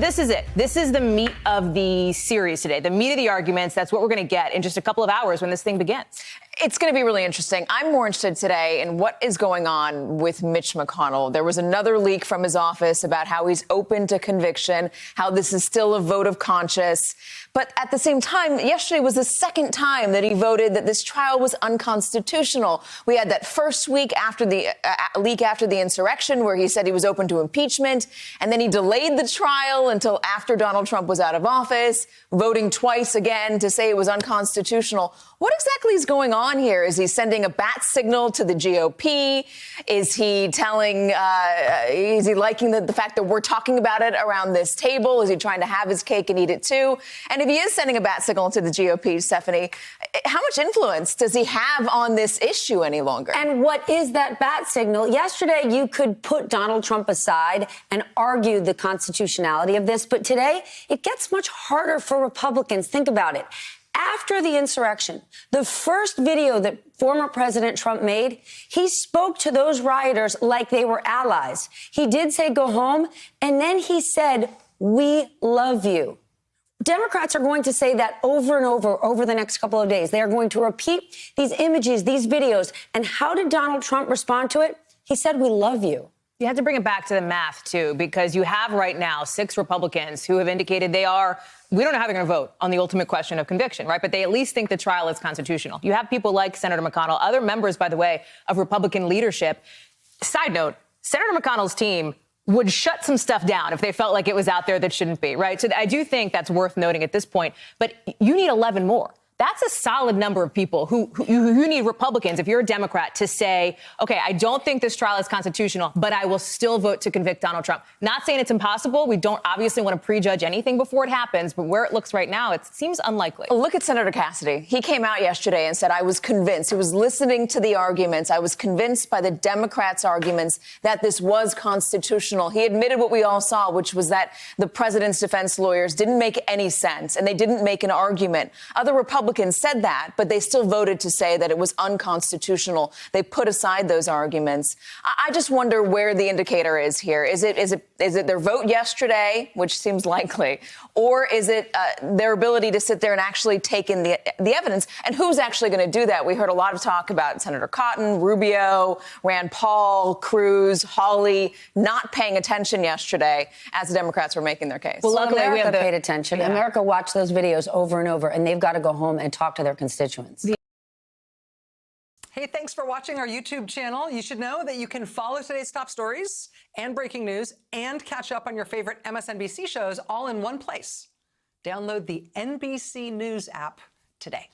this is it. This is the meat of the series today, the meat of the arguments. That's what we're going to get in just a couple of hours when this thing begins. It's going to be really interesting. I'm more interested today in what is going on with Mitch McConnell. There was another leak from his office about how he's open to conviction, how this is still a vote of conscience. But at the same time, yesterday was the second time that he voted that this trial was unconstitutional. We had that first week after the leak after the insurrection where he said he was open to impeachment. And then he delayed the trial until after Donald Trump was out of office, voting twice again to say it was unconstitutional. What exactly is going on here? Is he sending a bat signal to the GOP? Is he telling, is he liking the fact that we're talking about it around this table? Is he trying to have his cake and eat it too? And if he is sending a bat signal to the GOP, Stephanie, how much influence does he have on this issue any longer? And what is that bat signal? Yesterday, you could put Donald Trump aside and argue the constitutionality of this. But today, it gets much harder for Republicans. Think about it. After the insurrection, the first video that former President Trump made, he spoke to those rioters like they were allies. He did say, go home. And then he said, we love you. Democrats are going to say that over and over the next couple of days. They are going to repeat these images, these videos. And how did Donald Trump respond to it? He said, we love you. You have to bring it back to the math, too, because you have right now 6 Republicans who have indicated we don't know how they're going to vote on the ultimate question of conviction, right? But they at least think the trial is constitutional. You have people like Senator McConnell, other members, by the way, of Republican leadership. Side note, Senator McConnell's team would shut some stuff down if they felt like it was out there that shouldn't be, right? So I do think that's worth noting at this point. But you need 11 more. That's a solid number of people who need Republicans, if you're a Democrat, to say, OK, I don't think this trial is constitutional, but I will still vote to convict Donald Trump. Not saying it's impossible. We don't obviously want to prejudge anything before it happens. But where it looks right now, it seems unlikely. Look at Senator Cassidy. He came out yesterday and said, I was convinced. He was listening to the arguments. I was convinced by the Democrats' arguments that this was constitutional. He admitted what we all saw, which was that the president's defense lawyers didn't make any sense and they didn't make an argument. Other Republicans said that, but they still voted to say that it was unconstitutional. They put aside those arguments. I just wonder where the indicator is here. Is it their vote yesterday, which seems likely, or is it their ability to sit there and actually take in the evidence? And who's actually going to do that? We heard a lot of talk about Senator Cotton, Rubio, Rand Paul, Cruz, Hawley not paying attention yesterday as the Democrats were making their case. Well, luckily America paid attention. Yeah. America watched those videos over and over, and they've got to go home and talk to their constituents. Hey, thanks for watching our YouTube channel. You should know that you can follow today's top stories and breaking news and catch up on your favorite MSNBC shows all in one place. Download the NBC News app today.